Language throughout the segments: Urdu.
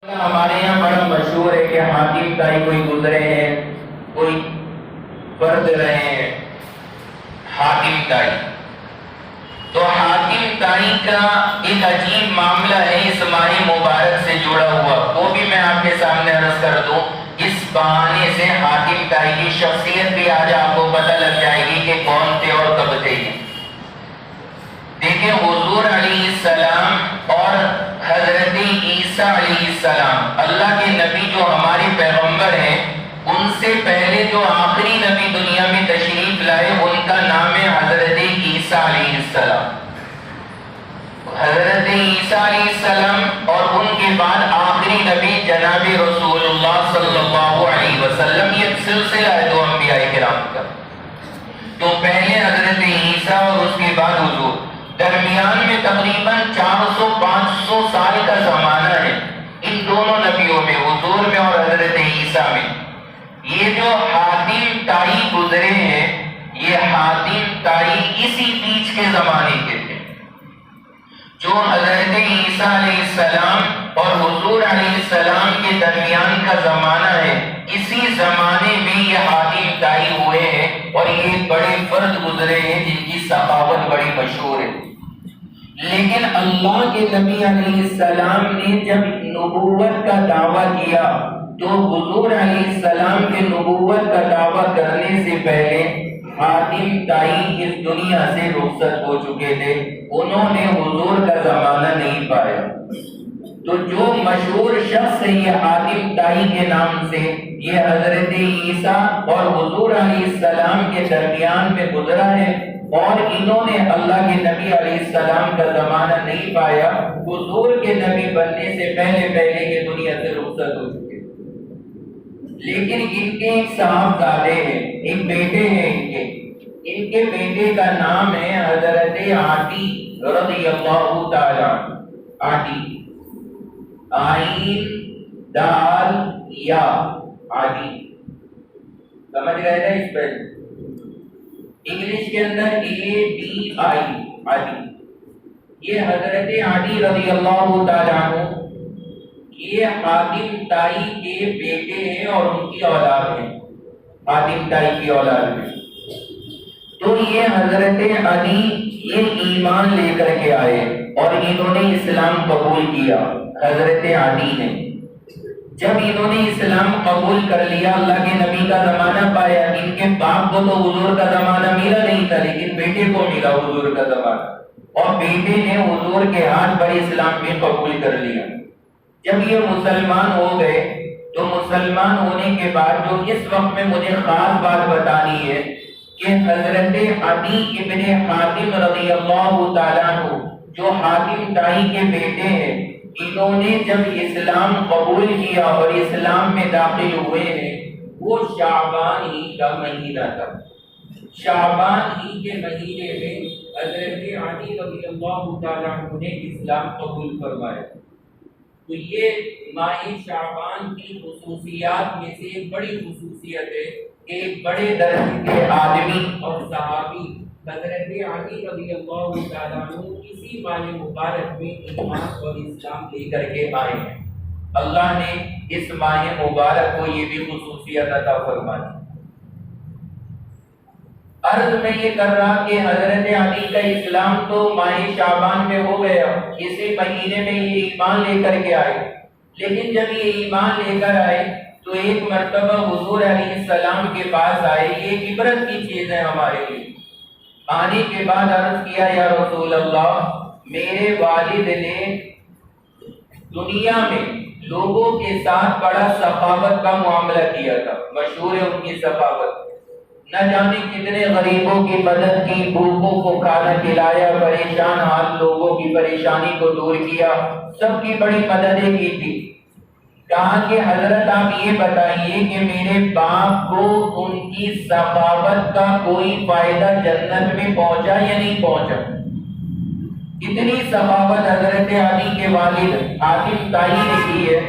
ہمارے یہاں بڑا مشہور ہے کہ حاتم تائی کوئی گزرے ہیں، کوئی فرد رہے ہیں حاتم تائی. تو حاتم تائی کا ایک عجیب معاملہ ہے اس ماہ مبارک سے جڑا ہوا، وہ بھی میں آپ کے سامنے عرض کر دوں. اس بہانے سے حاتم تائی کی شخصیت بھی آج آپ کو پتہ لگ جائے گی کہ کون تھے اور کب تھے. دیکھیں حضور علیہ السلام اور حضرت عیسیٰ علیہ السلام، اللہ کے نبی جو ہمارے پیغمبر ہیں، ان سے پہلے جو آخری نبی دنیا میں تشریف لائے ان کا نام ہے حضرت عیسیٰ علیہ السلام. حضرت عیسیٰ علیہ السلام اور ان کے بعد آخری نبی جناب رسول اللہ صلی اللہ علیہ وسلم. یہ سلسلہ ہے دو انبیاء کرام کا. تو پہلے حضرت عیسیٰ اور اس کے بعد حضور، درمیان میں تقریباً 400-500 سال کا زمانہ ہے ان دونوں نبیوں میں، حضور میں اور حضرت عیسیٰ میں. یہ جو حاتم تائی گزرے ہیں، یہ حاتم تائی اسی بیچ کے زمانے کے تھے. جو حضرت عیسیٰ علیہ السلام اور حضور علیہ السلام کے درمیان کا زمانہ ہے، اسی زمانے میں یہ حاتم تائی ہوئے ہیں اور یہ بڑے فرد گزرے ہیں جن کی ثقافت بڑی مشہور ہے. لیکن اللہ کے نبی علیہ السلام نے جب نبوت کا دعویٰ کیا تو حضور علیہ السلام کے نبوت کا دعویٰ کرنے سے پہلے حاتم تائی اس دنیا سے رخصت ہو چکے تھے، انہوں نے حضور کا زمانہ نہیں پایا. تو جو مشہور شخص ہے یہ حاتم تائی کے نام سے، یہ حضرت عیسیٰ اور حضور علیہ السلام کے درمیان میں گزرا ہے اور انہوں نے اللہ کے نبی علیہ السلام کا زمانہ نہیں پایا. حضور کے نبی بننے سے پہلے کے دنیا سے رخصت ہو چکے. لیکن ان کے ایک صاحبزادے ہیں، ایک بیٹے ہیں ان کے بیٹے کا نام ہے حضرت عاٹی رضی اللہ تعالیٰ. عاٹی، آئین دال یا عاٹی، سمجھ گئے نا؟ اس پہ انگلش کے اندر ADI عاٹی. یہ حضرت عاٹی رضی اللہ تعالیٰ عنہ یہ حاتم تائی کے بیٹے ہیں اور ان کی اولاد ہیں، حاتم تائی کی اولاد میں. تو یہ حضرت علی یہ ایمان لے کر کے آئے اور انہوں نے اسلام قبول کیا. حضرت علی نے جب انہوں نے اسلام قبول کر لیا، اللہ کے نبی کا زمانہ پایا. ان کے باپ کو تو حضور کا زمانہ ملا نہیں تھا، لیکن بیٹے کو ملا حضور کا زمانہ، اور بیٹے نے حضور کے ہاتھ پر اسلام میں قبول کر لیا. جب یہ مسلمان ہو گئے تو مسلمان ہونے کے بعد جو اس وقت میں مجھے خاص بات بتانی ہے کہ حضرت علی ابن حاتم رضی اللہ تعالیٰ عنہ جو حاتم تائی کے بیٹے ہیں، انہوں نے جب اسلام قبول کیا اور اسلام میں داخل ہوئے ہیں، وہ شعبان ہی کا مہینہ تھا. شعبان ہی کے مہینے میں حضرت علی رضی اللہ تعالیٰ عنہ نے اسلام قبول فرمایا. تو یہ ماہ شعبان کی خصوصیات میں سے ایک بڑی خصوصیت ہے کہ ایک بڑے درجے کے آدمی اور صحابی حضرت علی رضی اللہ تعالیٰ عنہ اسی ماہ مبارک میں ایمان اور اسلام لے کر کے آئے ہیں. اللہ نے اس ماہ مبارک کو یہ بھی خصوصیت عطا فرمائی. عرض میں یہ کر رہا کہ حضرت علی کا اسلام تو ماہ شعبان میں ہو گیا، اسی مہینے میں یہ ایمان لے کر کے آئے. لیکن جب یہ ایمان لے کر آئے تو ایک مرتبہ حضور علیہ السلام کے پاس آئے. یہ عبرت کی چیز ہے ہمارے لیے. آنے کے بعد عرض کیا، یا رسول اللہ، میرے والد نے دنیا میں لوگوں کے ساتھ بڑا سخاوت کا معاملہ کیا تھا، مشہور ہے ان کی سخاوت. نہ جانے کتنے غریبوں کی مدد کی، بھوکوں کو کھانا کھلایا، پریشان حال لوگوں کی پریشانی کو دور کیا، سب کی بڑی مددیں کی تھی. کہا کہ حضرت آپ یہ بتائیے کہ میرے باپ کو ان کی سخاوت کا کوئی فائدہ جنت میں پہنچا یا نہیں پہنچا؟ اتنی سخاوت حضرت علی کے والد حاتم تائی نے کی ہے.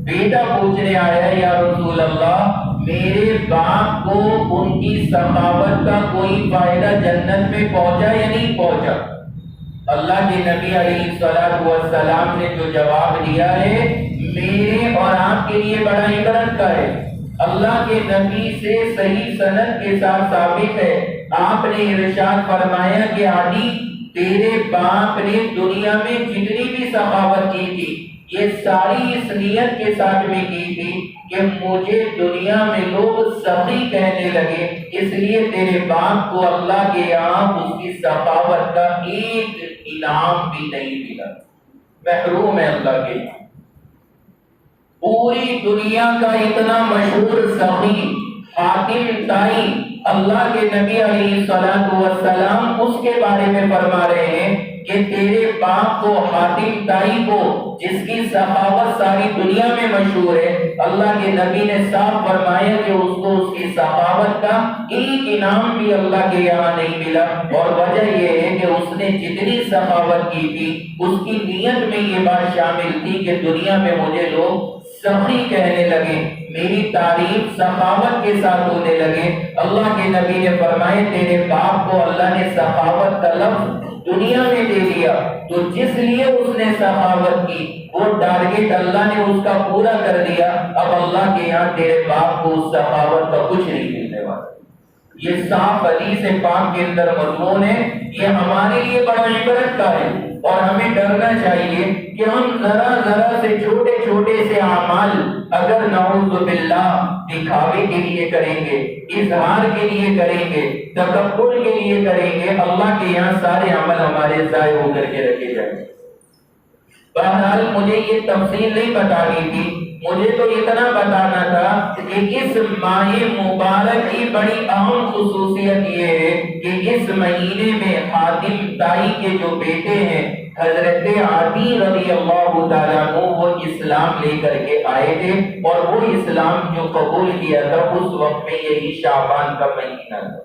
بیٹا پوچھنے آیا، یا رسول اللہ، میرے باپ کو ان کی سخاوت کا کوئی فائدہ جنت میں پہنچا یا نہیں پہنچا؟ اللہ کے نبی علیہ السلام نے جو جواب دیا ہے، میرے کے لیے بڑا عبرت کا ہے۔ اللہ کے نبی سے صحیح سند کے ساتھ ثابت ہے، آپ نے ارشاد فرمایا کہ علی تیرے باپ نے دنیا میں جتنی بھی سخاوت کی تھی یہ ساری اس نیت کے ساتھ میں کی تھی کہ مجھے دنیا میں لوگ سخی کہنے لگے، اس لیے تیرے باپ کو اللہ کے یہاں اس کی سخاوت کا ایک انعام بھی نہیں ملا، محروم ہے اللہ کے یہاں۔ پوری دنیا کا اتنا مشہور سخی حاتم طائی، اللہ کے نبی علیہ السلام اس کے بارے میں فرما رہے ہیں کہ تیرے باپ کو، حاتم طائی کو، جس کی سخاوت ساری دنیا میں مشہور ہے، اللہ کے نبی نے صاف فرمایا کہ اس کو اس کی سخاوت کا ایک انعام بھی اللہ کے یہاں نہیں ملا، اور وجہ یہ ہے کہ اس نے جتنی سخاوت کی تھی اس کی نیت میں یہ بات شامل تھی کہ دنیا میں مجھے لوگ سخی کہنے لگے، میری تعریف سخاوت کے ساتھ ہونے لگے۔ اللہ کے نبی نے فرمائے تیرے باپ کو اللہ نے سخاوت کا لفظ دنیا میں دے دیا، تو جس لیے اس نے سخاوت کی وہ ٹارگٹ اللہ نے اس کا پورا کر دیا، اب اللہ کے یہاں تیرے باپ کو اس سخاوت کا کچھ نہیں ملنے والا۔ یہ صاف حدیث پاک کے اندر مضمون ہے، یہ ہمارے لیے بڑا عبرت کا ہے، اور ہمیں ڈرنا چاہیے کہ ہم ذرا ذرا سے چھوٹے چھوٹے سے اعمال اگر نعوذ باللہ دکھاوے کے لیے کریں گے، اظہار کے لیے کریں گے، تکبر کے لیے کریں گے، اللہ کے یہاں سارے عمل ہمارے ضائع ہو کر کے رکھے جائیں گے۔ بہرحال مجھے یہ تفصیل نہیں بتانی تھی، مجھے تو اتنا بتانا تھا کہ اس ماہ مبارک کی بڑی اہم خصوصیت یہ ہے کہ اس مہینے میں حاتم طائی کے جو بیٹے ہیں حضرت عدی رضی اللہ تعالیٰ عنہ، وہ اسلام لے کر کے آئے تھے، اور وہ اسلام جو قبول کیا تھا اس وقت میں یہی شعبان کا مہینہ تھا۔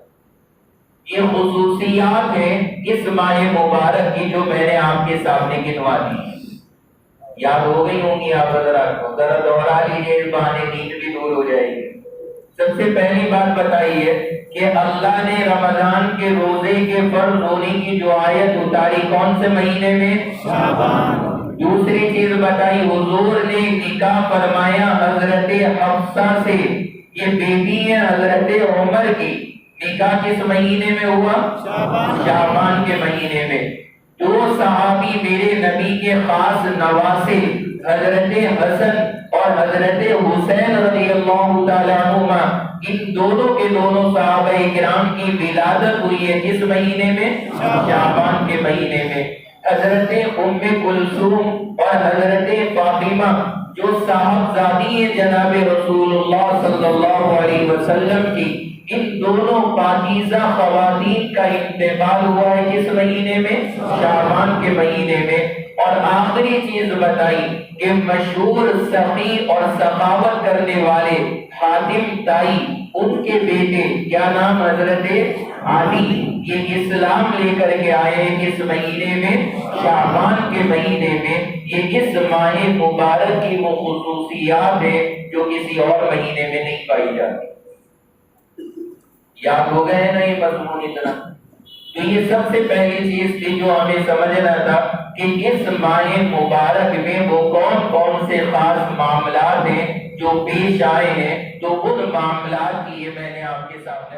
یہ خصوصیات ہیں اس ماہ مبارک کی جو میں نے آپ کے سامنے گنوا دی، یاد ہو گئی ہوں گی آپ حضرات کو، ذرا دوہرا لیجیے، اس بہانے نیند بھی دور ہو جائے گی۔ سب سے پہلی بات بتائیے کہ اللہ نے رمضان کے روزے کے فرض ہونے کی جو آیت اتاری کون سے مہینے میں؟ شعبان۔ دوسری چیز بتائی، حضور نے نکاح فرمایا حضرت حفصہ سے، یہ بیٹی ہے حضرت عمر کی، نکاح کس مہینے میں ہوا؟ شعبان کے مہینے میں۔ دو صحابی میرے نبی کے خاص نواسے حضرت حسن اور حضرت حسین رضی اللہ تعالیٰ عنہما، ان دونوں کے دونوں صحابہ کرام کی ولادت ہوئی ہے کس مہینے میں؟ شعبان کے مہینے میں۔ حضرت ام کلثوم اور حضرت فاطمہ جو صاحبزادی ہیں جناب رسول اللہ صلی اللہ علیہ وسلم کی، ان دونوں پاکیزہ خواتین کا انتقال ہوا ہے کس مہینے میں؟ شعبان کے مہینے میں۔ اور آخری چیز بتائی کہ مشہور سخی اور سخاوت کرنے والے حاتم طائی، ان کے بیٹے کیا نام؟ حضرت علی، یہ اسلام لے کر کے آئے ہیں کس مہینے میں؟ شعبان کے مہینے میں۔ یہ اس ماہ مبارک کی وہ خصوصیات ہے جو کسی اور مہینے میں نہیں پائی جاتی۔ یاد ہو گئے نا یہ مضمون اتنا؟ تو یہ سب سے پہلی چیز تھی جو ہمیں سمجھنا تھا کہ اس ماہ مبارک میں وہ کون کون سے خاص معاملات ہیں جو پیش آئے ہیں، تو ان معاملات کی یہ میں نے آپ کے سامنے